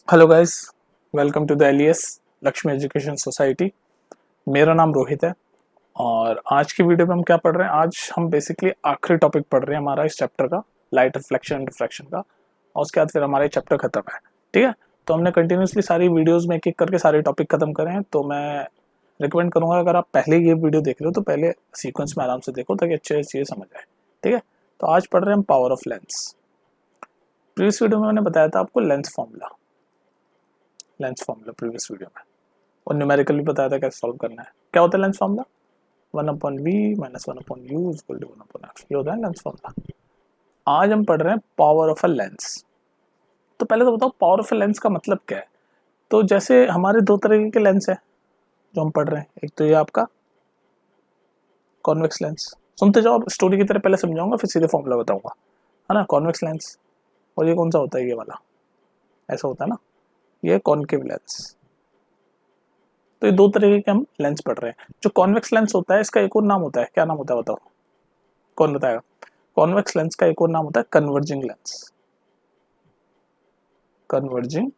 Hello guys, welcome to the Elias Lakshmi education society. मेरा नाम रोहित है और आज की वीडियो में हम क्या पढ़ रहे हैं। आज हम बेसिकली आखिरी टॉपिक पढ़ रहे हैं हमारा इस चैप्टर का, लाइट रिफ्लेक्शन एंड डिफ्रैक्शन का। और उसके बाद फिर हमारा ये चैप्टर खत्म है। ठीक है, तो हमने कंटिन्यूसली सारी वीडियोस में एक एक करके सारे टॉपिक खत्म करे हैं। तो मैं रिकमेंड करूंगा, अगर आप पहले ये वीडियो देख रहे हो तो पहले सीक्वेंस में आराम से देखो ताकि अच्छे से चीज़ें समझ आए। ठीक है, तो आज पढ़ रहे हैं हम power of lens. Previous video में मैंने बताया था आपको लेंस फॉर्मूला प्रीवियस वीडियो में, और न्यूमेरिकल भी बताया था कैसे सॉल्व करना है। क्या होता है lens formula? 1/v minus 1/u equal to 1/f, ये होता है लेंस फॉर्मूला। आज हम पढ़ रहे हैं पावर ऑफ अ लेंस। तो पहले तो बताओ पावर ऑफ अ लेंस का मतलब क्या है। तो जैसे हमारे दो तरह के लेंस है जो हम पढ़ रहे हैं। एक तो ये आपका कॉन्वेक्स लेंस, सुनते जाओ, स्टोरी की तरह पहले समझाऊंगा फिर सीधे फॉर्मूला बताऊंगा, है ना। Convex lens. और ये कौन सा होता है? ये वाला ऐसा होता है ना, ये कॉनकेव लेंस। तो ये दो तरीके के हम लेंस पढ़ रहे हैं। जो कॉन्वेक्स लेंस होता है इसका एक और नाम होता है, क्या नाम होता है बताओ, कौन बताएगा? कॉन्वेक्स लेंस का एक और नाम होता है कन्वर्जिंग लेंस। कन्वर्जिंग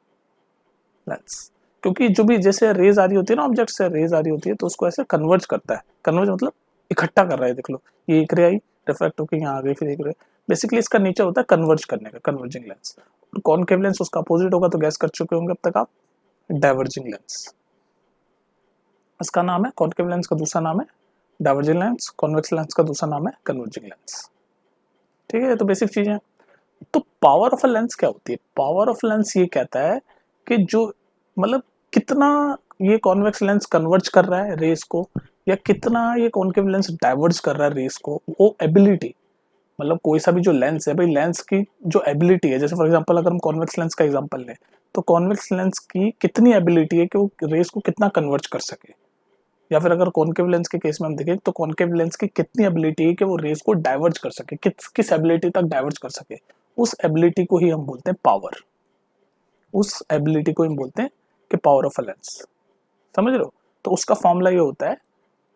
लेंस, क्योंकि जो भी जैसे रेज आ रही होती है ना, ऑब्जेक्ट से रेज आ रही होती है तो उसको ऐसे कन्वर्ज करता है। कन्वर्ज मतलब इकट्ठा कर रहा है। देख लो, ये एक रे आई, रिफ्लेक्ट होकर यहाँ आ गई, फिर एक रे। बेसिकली इसका नेचर होता है कन्वर्ज करने का, कन्वर्जिंग लेंस। और कॉनकेव लेंस उसका अपोजिट होगा, तो गैस कर चुके होंगे अब तक आप, डाइवर्जिंग लेंस। इसका नाम है कॉनकेव लेंस, का दूसरा नाम है डाइवर्जिंग लेंस। कॉन्वेक्स लेंस का दूसरा नाम है कन्वर्जिंग लेंस। ठीक है, तो बेसिक चीजें। तो पावर ऑफ अ लेंस क्या होती है? पावर ऑफ लेंस ये कहता है कि जो मतलब कितना ये कॉन्वेक्स लेंस कन्वर्ज कर रहा है रेस को, या कितना ये कॉनकेव लेंस डाइवर्ज कर रहा है रेस को, वो एबिलिटी। मतलब कोई सा भी जो लेंस है भाई, लेंस की जो एबिलिटी है, जैसे फॉर एग्जांपल अगर हम कॉन्वेक्स लेंस का एग्जांपल लें, तो कॉन्वेक्स लेंस की कितनी एबिलिटी है कि वो रेस को कितना कन्वर्ज कर सके। या फिर अगर कॉनकेव लेंस के केस में हम देखें तो कॉनकेव लेंस की कितनी एबिलिटी है कि वो रेस को डाइवर्ज कर सके, किस एबिलिटी तक डाइवर्ज कर सके। उस एबिलिटी को ही हम बोलते हैं पावर। उस एबिलिटी को हम बोलते हैं कि पावर ऑफ अ लेंस। समझ रहे हो? तो उसका फॉर्मूला ये होता है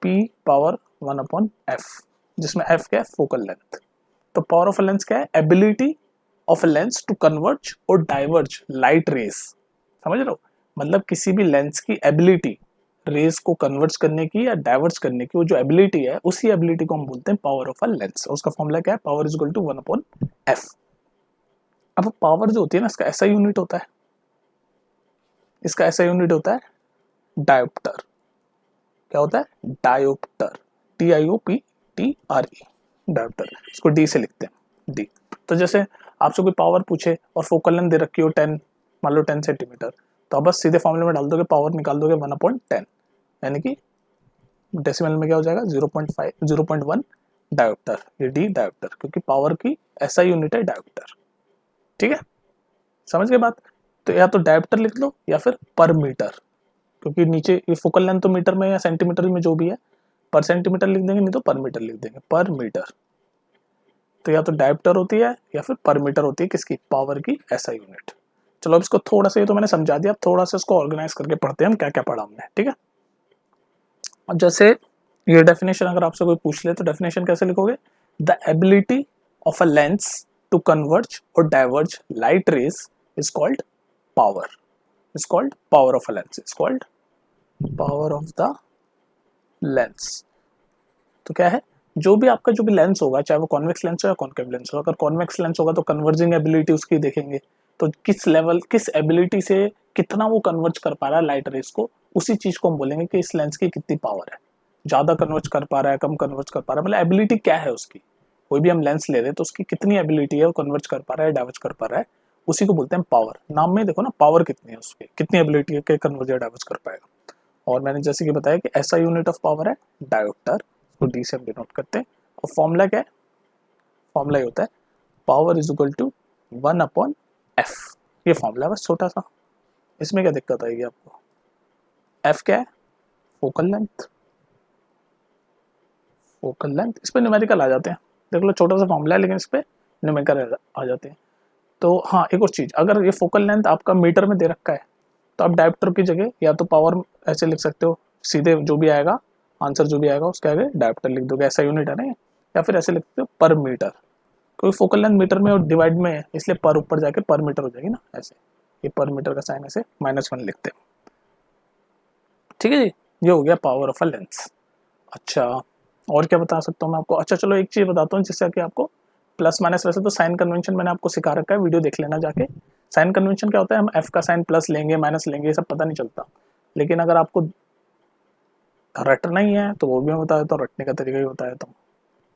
P पावर 1/f, जिसमें f क्या है? Focal length. तो पावर ऑफ अ लेंस क्या है? Ability of a lens to converge और डाइवर्ज लाइट रेस। समझ रहे हो? मतलब किसी भी लेंस की एबिलिटी रेस को कन्वर्ज करने की या डाइवर्ज करने की, वो जो एबिलिटी है उसी एबिलिटी को हम बोलते हैं पावर ऑफ अ लेंस। उसका फॉर्मूला क्या है? Power is equal to 1/f। अब पावर जो होती है ना, इसका ऐसा यूनिट होता है, इसका ऐसा यूनिट होता है डायोप्टर। क्या होता है? डायोप्टर। DIOPTRE, dioptre. इसको डी से लिखते हैं, डी। तो जैसे आपसे कोई पावर पूछे और फोकल लेंथ दे रखी हो 10, मान लो 10 सेंटीमीटर, तो आप बस सीधे फॉर्मूले में डाल दोगे, पावर निकाल दोगे 1/10, यानी कि डेसिमल में क्या हो जाएगा? 0.5, 0.1 डायोप्टर। ये डी डायोप्टर, क्योंकि पावर की ऐसा यूनिट है डायोप्टर। ठीक है, समझ गए बात? तो या तो डायोप्टर लिख लो या फिर पर मीटर, क्योंकि नीचे ये फोकल लेंथ तो मीटर में या सेंटीमीटर में जो भी है, पर सेंटीमीटर लिख देंगे, नहीं तो पर मीटर लिख देंगे, पर मीटर। तो या तो डायोप्टर होती है या फिर पर मीटर होती है, किसकी? पावर की ऐसा यूनिट। चलो अब इसको थोड़ा सा, ये तो मैंने समझा दिया, अब थोड़ा सा इसको ऑर्गेनाइज करके पढ़ते हैं हम क्या क्या पढ़ा हमने। ठीक है, अब जैसे ये डेफिनेशन अगर आपसे कोई पूछ ले तो डेफिनेशन कैसे लिखोगे? The ability of a lens to converge और diverge light rays is called power. Is called power of a lens, is called power of the lens. तो क्या है? जो भी आपका जो भी लेंस होगा, चाहे वो कॉन्वेक्स लेंस हो या कॉनकेव लेंस हो, अगर कॉन्वेक्स लेंस होगा तो कन्वर्जिंग एबिलिटी उसकी देखेंगे। तो किस लेवल, किस एबिलिटी से कितना वो कन्वर्ज कर पा रहा है लाइट रेस को, उसी चीज को हम बोलेंगे कि इस लेंस की कितनी पावर है। ज्यादा कन्वर्ज कर पा रहा है, कम कन्वर्ज कर पा रहा है, मतलब एबिलिटी क्या है उसकी। कोई भी हम लेंस ले रहे हैं तो उसकी कितनी एबिलिटी है, वो कन्वर्ज कर पा रहा है, डाइवर्ज कर पा रहा है, उसी को बोलते हैं पावर। नाम में देखो ना, पावर कितनी है उसकी, कितनी एबिलिटी है कि कन्वर्ज या डाइवर्ज कर पाएगा। और मैंने जैसे कि बताया कि ऐसा यूनिट ऑफ पावर है डायोप्टर, तो डी से हम डिनोट करते हैं। और फॉर्मूला क्या है? फॉर्मूला ये होता है power is equal to 1/f। ये फॉर्मूला है बस छोटा सा, इसमें क्या दिक्कत आएगी आपको? f क्या है? Focal length. फोकल लेंथ, इस पे न्यूमेरिकल आ जाते हैं। देख लो, छोटा सा फॉर्मूला है लेकिन इस पे न्यूमेरिकल आ जाते हैं। तो हाँ, एक और चीज, अगर ये फोकल लेंथ आपका मीटर में दे रखा है तो आप डायोप्टर की जगह या तो पावर ऐसे लिख सकते हो, सीधे जो भी आएगा आंसर, जो भी आएगा उसके आगे डायोप्टर लिख दोगे, ऐसा यूनिट है ना। या फिर ऐसे लिख सकते हो पर मीटर, क्योंकि फोकल लेंथ मीटर में और डिवाइड में है, इसलिए पर ऊपर जाके पर मीटर हो जाएगी ना ऐसे। ये पर मीटर का साइन ऐसे -1 लिखते हैं। ठीक है जी, ये हो गया पावर ऑफ अ लेंस। अच्छा, और क्या बता सकता हूँ मैं आपको? अच्छा चलो एक चीज़ बताता हूँ जिससे कि आपको प्लस माइनस, वैसे तो साइन कन्वेंशन मैंने आपको सिखा रखा है, वीडियो देख लेना जाके। साइन कन्वेंशन क्या होता है, हम एफ का साइन प्लस लेंगे माइनस लेंगे, ये सब पता नहीं चलता, लेकिन अगर आपको रटना ही है तो वो भी मैं बता देता हूँ, रटने का तरीका भी बता देता हूँ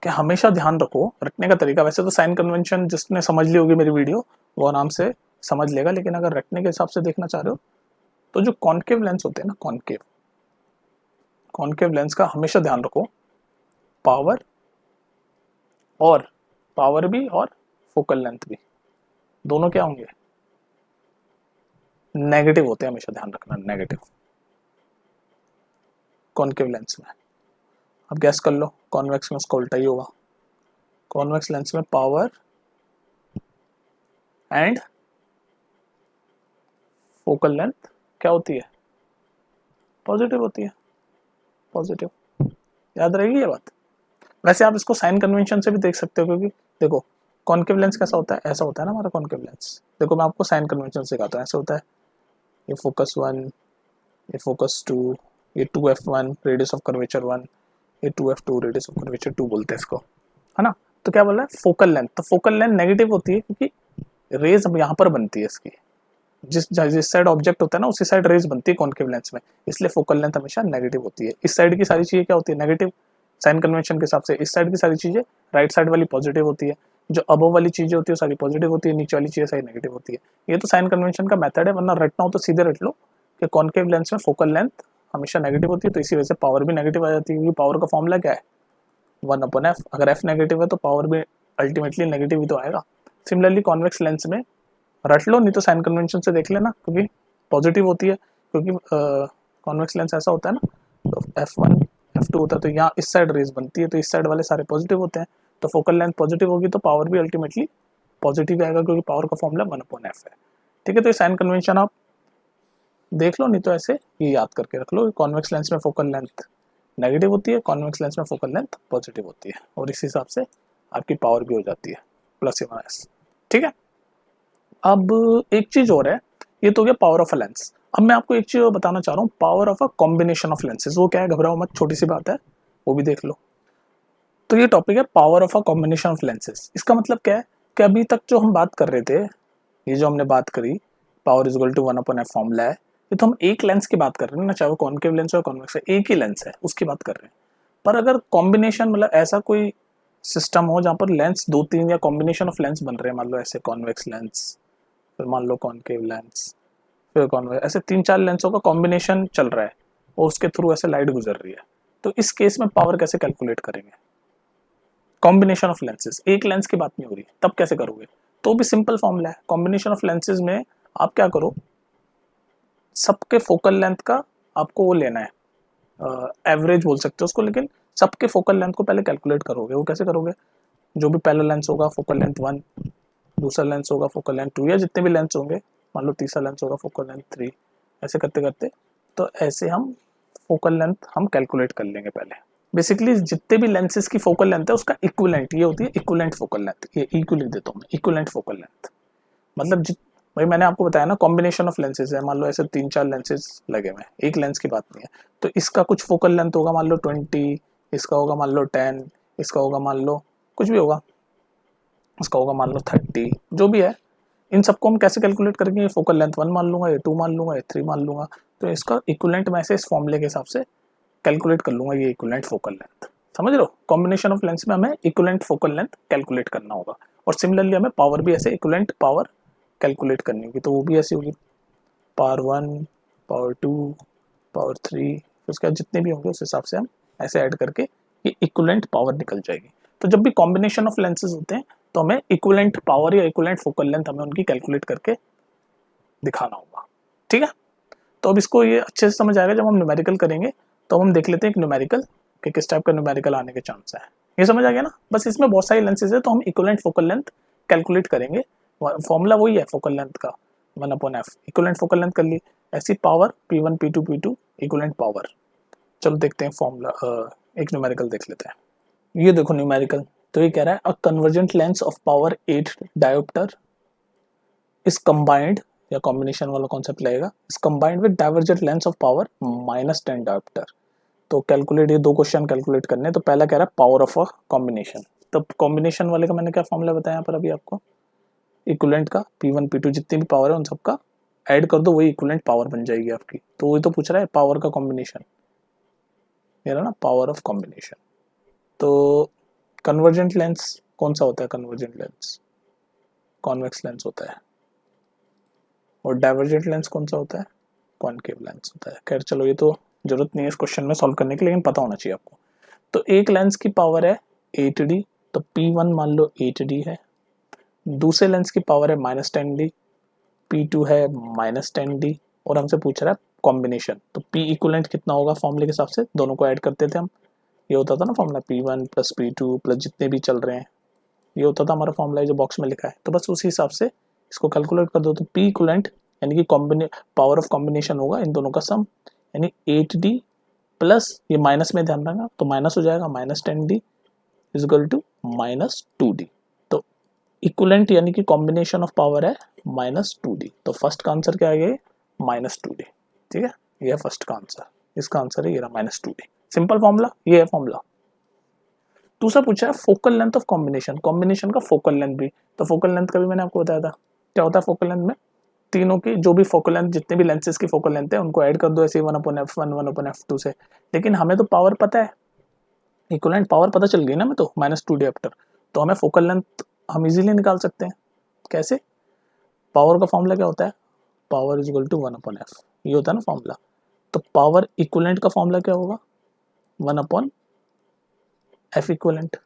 कि हमेशा ध्यान रखो रटने का तरीका। वैसे तो साइन कन्वेंशन जिसने समझ ली होगी मेरी वीडियो वो आराम से समझ लेगा, लेकिन अगर रटने के हिसाब से देखना चाह रहे हो तो जो कॉन्केव लेंस होते हैं ना, कॉन्केव लेंस का हमेशा ध्यान रखो, पावर भी और फोकल लेंथ भी दोनों क्या होंगे, नेगेटिव होते हैं, हमेशा ध्यान रखना नेगेटिव कॉन्केव लेंस में। अब गैस कर लो, कॉन्वेक्स में उसका उल्टा ही होगा। कॉन्वेक्स लेंस में पावर एंड फोकल लेंथ क्या होती है, पॉजिटिव होती है, पॉजिटिव। याद रहेगी ये बात। वैसे आप इसको साइन कन्वेंशन से भी देख सकते हो, क्योंकि देखो कॉन्केव लेंस कैसा होता है, ऐसा होता है ना हमारा कॉन्केव लेंस। देखो मैं आपको साइन कन्वेंशन सिखाता हूँ, ऐसे होता है, ये फोकस 1, ये फोकस 2, ये 2f1 रेडियस ऑफ कर्वेचर 1, ये 2f2 रेडियस ऑफ कर्वेचर 2 बोलते हैं इसको, है ना। तो क्या बोला है, फोकल लेंथ। तो फोकल लेंथ नेगेटिव होती है क्योंकि रेज अब यहाँ पर बनती है इसकी, जिस साइड ऑब्जेक्ट होता है ना उसी साइड रेज बनती है कॉन्केव लेंस में, इसलिए फोकल लेंथ हमेशा नेगेटिव होती है। इस साइड की सारी चीजें क्या होती है, नेगेटिव। साइन कन्वेंशन के हिसाब से इस साइड की सारी चीजें राइट साइड वाली पॉजिटिव होती है, जो अबव वाली चीजें होती है सारी पॉजिटिव होती है, नीचे वाली चीजें सारी नेगेटिव होती है। ये तो साइन कन्वेंशन का मेथड है, वरना रटना हो तो सीधे रट लो कि कॉन्केव लेंस में फोकल लेंथ हमेशा नेगेटिव होती है, तो इसी वजह से पावर भी नेगेटिव आ जाती है, क्योंकि पावर का फॉर्मूला क्या है, 1/f। अगर f नेगेटिव है तो पावर भी अल्टीमेटली नेगेटिव ही तो आएगा। सिमिलरली कॉन्वेक्स लेंस में रट लो, नहीं तो साइन कन्वेंशन से देख लेना, क्योंकि पॉजिटिव होती है, क्योंकि कॉन्वेक्स लेंस ऐसा होता है ना, तो f1 f2 होता है, तो यहाँ इस साइड रेज बनती है, तो इस साइड वाले सारे पॉजिटिव होते हैं, तो फोकल लेंथ पॉजिटिव होगी तो पावर भी अल्टीमेटली पॉजिटिव आएगा, क्योंकि पावर का फॉर्मूला 1/f है। ठीक है, तो ये साइन कन्वेंशन आप देख लो, नहीं तो ऐसे ये याद करके रख लो, कॉन्वेक्स लेंस में फोकल लेंथ नेगेटिव होती है, कॉन्वेक्स लेंस में फोकल लेंथ पॉजिटिव होती है, और इस हिसाब से आपकी पावर भी हो जाती है प्लस या माइनस। ठीक है, अब एक चीज और है, ये तो हो गया पावर ऑफ अ लेंस। अब मैं आपको एक चीज और बताना चाह रहा हूँ, power of a combination of lenses. वो क्या है, घबराओ मत, छोटी सी बात है, वो भी देख लो। तो ये टॉपिक है power of a combination of lenses. इसका मतलब क्या है कि अभी तक जो हम बात कर रहे थे, ये जो हमने बात करी power is equal to 1/f formula है, ये तो हम एक लेंस की बात कर रहे हैं ना, चाहे वो कॉन्केव लेंस हो कॉन्वेक्स है, एक ही लेंस है उसकी बात कर रहे हैं। पर अगर कॉम्बिनेशन मतलब ऐसा कोई सिस्टम हो जहाँ पर लेंस 2-3 या कॉम्बिनेशन ऑफ लेंस बन रहे हैं, मान लो ऐसे कॉन्वेक्स लेंस, फिर मान लो कॉन्केव लेंस, फिर कॉन्वेक्स, ऐसे 3-4 लेंसों का कॉम्बिनेशन चल रहा है और उसके थ्रू ऐसे लाइट गुजर रही है, तो इस केस में पावर कैसे कैलकुलेट करेंगे? कॉम्बिनेशन ऑफ लेंसेज, एक लेंस की बात नहीं हो रही, तब कैसे करोगे? तो भी सिंपल फॉर्मूला है, कॉम्बिनेशन ऑफ लेंसेज में आप क्या करो, सबके फोकल लेंथ का आपको वो लेना है, एवरेज बोल सकते हो उसको, लेकिन सबके फोकल लेंथ को पहले कैलकुलेट करोगे। वो कैसे करोगे, जो भी पहला लेंस होगा फोकल लेंथ 1, दूसरा लेंस होगा फोकल लेंथ 2, या जितने भी लेंस होंगे, मान लो तीसरा लेंस होगा फोकल लेंथ 3, ऐसे करते करते तो ऐसे हम फोकल लेंथ हम कैलकुलेट कर लेंगे पहले। बेसिकली जितने भी लेंसेज की फोकल लेंथ है उसका इक्विवेलेंट, ये होती है इक्विवेलेंट फोकल लेंथ, ये इक्वल लिख देता हूँ मैं, इक्विवेलेंट फोकल लेंथ। मतलब भाई मैंने आपको बताया ना कॉम्बिनेशन ऑफ लेंसेज है, मान लो ऐसे 3-4 लेंसेज लगे हुए हैं, एक लेंस की बात नहीं है, तो इसका कुछ फोकल लेंथ होगा मान लो 20, इसका होगा मान लो 10, इसका होगा मान लो कुछ भी होगा, इसका होगा मान लो 30, जो भी है, इन सबको हम कैसे कैलकुलेट करेंगे, ये फोकल लेंथ 1 मान लूंगा, ये 2 मान लूंगा, ये 3 मान लूंगा, तो इसका इक्विवेलेंट मैं ऐसे इस फॉर्मूले के हिसाब से कैलकुलेट कर लूंगा, ये इक्विवेलेंट फोकल लेंथ। समझ लो, कॉम्बिनेशन ऑफ लेंस में हमें इक्विवेलेंट फोकल लेंथ कैलकुलेट करना होगा, और सिमिलरली हमें पावर भी ऐसे इक्विवेलेंट पावर कैलकुलेट करनी होगी, तो वो भी ऐसी होगी, पावर 1, पावर 2, पावर 3, फिर उसके बाद जितने भी होंगे उस हिसाब से हम ऐसे ऐड करके ये इक्विवेलेंट पावर निकल जाएगी। तो जब भी कॉम्बिनेशन ऑफ लेंसेज होते हैं तो हमें इक्विवेलेंट पावर या इक्विवेलेंट फोकल लेंथ हमें उनकी कैलकुलेट करके दिखाना होगा। ठीक है, तो अब इसको ये अच्छे से समझ आएगा जब हम न्यूमेरिकल करेंगे, तो हम देख लेते हैं एक न्यूमेरिकल कि किस टाइप का न्यूमेरिकल आने के चांस है। ये समझ आ गया ना, बस इसमें बहुत सारी लेंसेज है, तो हम इक्विवेलेंट फोकल लेंथ कैलकुलेट करेंगे, फॉर्मूला वही है फोकल लेंथ का 1/f, इक्विवेलेंट फोकल लेंथ कर ली, ऐसी power P1 P2 P2 equivalent power. चलो देखते हैं फॉर्मूला, एक न्यूमेरिकल देख लेते हैं। ये देखो न्यूमेरिकल, तो ये कह रहा है a convergent lens of power 8 dioptre is combined या कॉम्बिनेशन वाला कॉन्सेप्ट लगेगा, is combined with divergent lens of power -10 dioptre. तो कैलकुलेट, ये 2 क्वेश्चन कैलकुलेट करने, तो पहला कह रहा है पावर ऑफ अ कॉम्बिनेशन। तो कॉम्बिनेशन वाले का मैंने क्या फॉर्मूला बताया यहाँ पर अभी आपको, इक्विवेलेंट का P1 P2 जितनी भी पावर है उन सबका ऐड कर दो, वही इक्विवेलेंट पावर बन जाएगी आपकी। तो वही तो पूछ रहा है पावर का कॉम्बिनेशन, ये रहा ना पावर ऑफ कॉम्बिनेशन। तो कन्वर्जेंट लेंस कौन सा होता है, कन्वर्जेंट लेंस कॉन्वेक्स लेंस होता है, और डाइवर्जेंट लेंस कौन सा होता है, कॉनकेव लेंस होता है। खैर चलो, ये तो जरूरत नहीं है इस क्वेश्चन में सॉल्व करने की, लेकिन पता होना चाहिए आपको। तो एक लेंस की पावर है 8D, तो P1 मान लो 8D है, दूसरे लेंस की पावर है -10D, P2 है -10D, और हमसे पूछ रहा है कॉम्बिनेशन। तो P इक्विवेलेंट कितना होगा फॉर्मूले के हिसाब से, दोनों को ऐड करते थे हम, ये होता था ना formula P1 plus P2 plus जितने भी चल रहे हैं, ये होता था हमारा फॉर्मूला जो बॉक्स में लिखा है। तो बस उसी हिसाब से इसको कैलकुलेट कर दो। तो P इक्विवेलेंट यानी कि पावर ऑफ कॉम्बिनेशन होगा इन दोनों का सम, यानी 8D प्लस ये माइनस में ध्यान रखना, तो माइनस हो जाएगा -10D is equal to -2D। तो इक्विवेलेंट यानी कि कॉम्बिनेशन ऑफ पावर है -2D। तो फर्स्ट का आंसर क्या आ गया, -2D। ठीक है, ये है फर्स्ट का आंसर, इसका आंसर है ये रहा -2D। सिंपल फॉर्मूला, ये है फॉर्मूला। दूसरा पूछा है focal length of combination, combination का फोकल लेंथ भी। तो फोकल लेंथ का भी मैंने आपको बताया था, क्या होता है फोकल लेंथ में, तीनों की जो भी फोकल लेंथ, जितने भी लेंसेज की फोकल लेंथ है उनको ऐड कर दो ऐसे 1/f1 1/f2 से। लेकिन हमें तो पावर पता है, इक्विवेलेंट पावर पता चल गई ना हमें, तो -2 डायोप्टर। तो हमें फोकल लेंथ हम इजीली निकाल सकते हैं। कैसे, पावर का फॉर्मूला क्या होता है, power is equal to 1/f, ये होता है ना फॉर्मूला। तो पावर इक्विवेलेंट का फॉर्मूला क्या होगा, 1/f इक्विवेलेंट,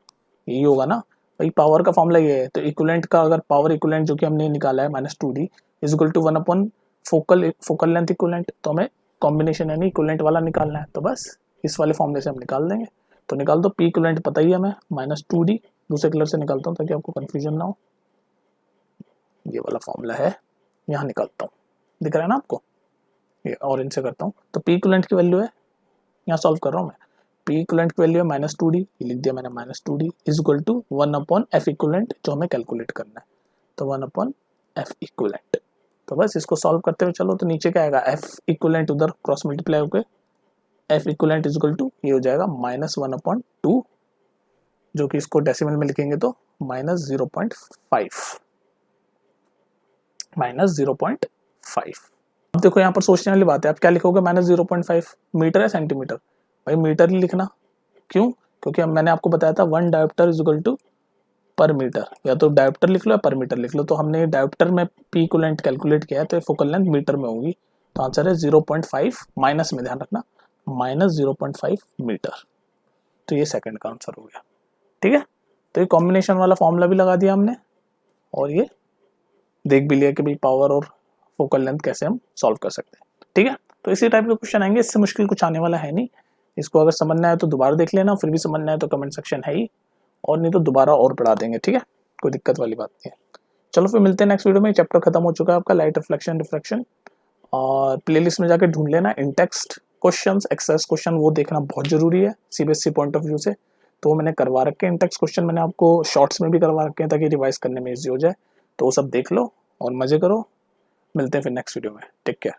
यही होगा ना भाई, पावर का फॉर्मूला ये है। तो इक्विवेलेंट का अगर पावर इक्विवेलेंट जो कि हमने निकाला है -2D इज इक्वल टू 1/फोकल लेंथ इक्विवेलेंट, तो हमें कॉम्बिनेशन यानी इक्विवेलेंट वाला निकालना है। तो बस इस वाले फॉर्मूले से हम निकाल देंगे। तो निकाल दो, P इक्विवेलेंट पता ही है हमें -2D, दूसरे कलर से निकालता हूँ ताकि आपको कंफ्यूजन ना हो, ये वाला फॉर्मूला है, यहाँ निकालता हूँ, दिख रहा है ना आपको, ये ऑरेंज से करता हूँ। तो P इक्विवेलेंट की वैल्यू है, यहाँ सॉल्व कर रहा हूँ मैं, P इक्विवेलेंट की वैल्यू है -2D, ये लिख दिया मैंने -2D is equal to 1/f equivalent जो हमें कैलकुलेट करना है। तो 1/f इक्विवेलेंट, तो बस इसको सॉल्व करते हुए चलो। तो नीचे क्या आएगा, f इक्विवेलेंट उधर क्रॉस मल्टीप्लाई होकर f equivalent is equal to ये हो जाएगा -1/2, जो कि इसको डेसिमल में लिखेंगे तो -0.5। अब देखो यहाँ पर सोचने वाली बात है, आप क्या लिखोगे, -0.5 मीटर है सेंटीमीटर, भाई मीटर ही लिखना। क्यों, क्योंकि अब मैंने आपको बताया था 1 डायोप्टर इज इक्वल टू पर मीटर, या तो डायोप्टर लिख लो या पर मीटर लिख लो। तो हमने डायोप्टर में P इक्विवेलेंट कैलकुलेट किया है, तो फोकल लेंथ मीटर में होगी। तो आंसर है 0.5, माइनस में ध्यान रखना, -0.5 मीटर। तो ये सेकंड का आंसर हो गया। ठीक है, तो ये कॉम्बिनेशन वाला फॉर्मूला भी लगा दिया हमने, और ये देख भी लिया कि भाई पावर और फोकल लेंथ कैसे हम सॉल्व कर सकते हैं। ठीक है, तो इसी टाइप के क्वेश्चन आएंगे, इससे मुश्किल कुछ आने वाला है नहीं। इसको अगर समझना है तो दोबारा देख लेना, फिर भी समझना है तो कमेंट सेक्शन है ही, और नहीं तो दोबारा और पढ़ा देंगे। ठीक है, कोई दिक्कत वाली बात नहीं है। चलो फिर मिलते हैं नेक्स्ट वीडियो में। चैप्टर खत्म हो चुका है आपका, लाइट रिफ्लेक्शन डिफ्रैक्शन, और प्लेलिस्ट में जाके ढूंढ लेना इन टेक्स्ट क्वेश्चंस, एक्सरसाइज क्वेश्चन, वो देखना बहुत जरूरी है सीबीएसई पॉइंट ऑफ व्यू से। तो वो मैंने करवा रखे हैं, इन टेक्स्ट क्वेश्चन मैंने आपको शॉर्ट्स में भी करवा रखे हैं ताकि रिवाइज करने में ईजी हो जाए। तो वो सब देख लो और मजे करो। मिलते हैं फिर नेक्स्ट वीडियो में, टेक केयर।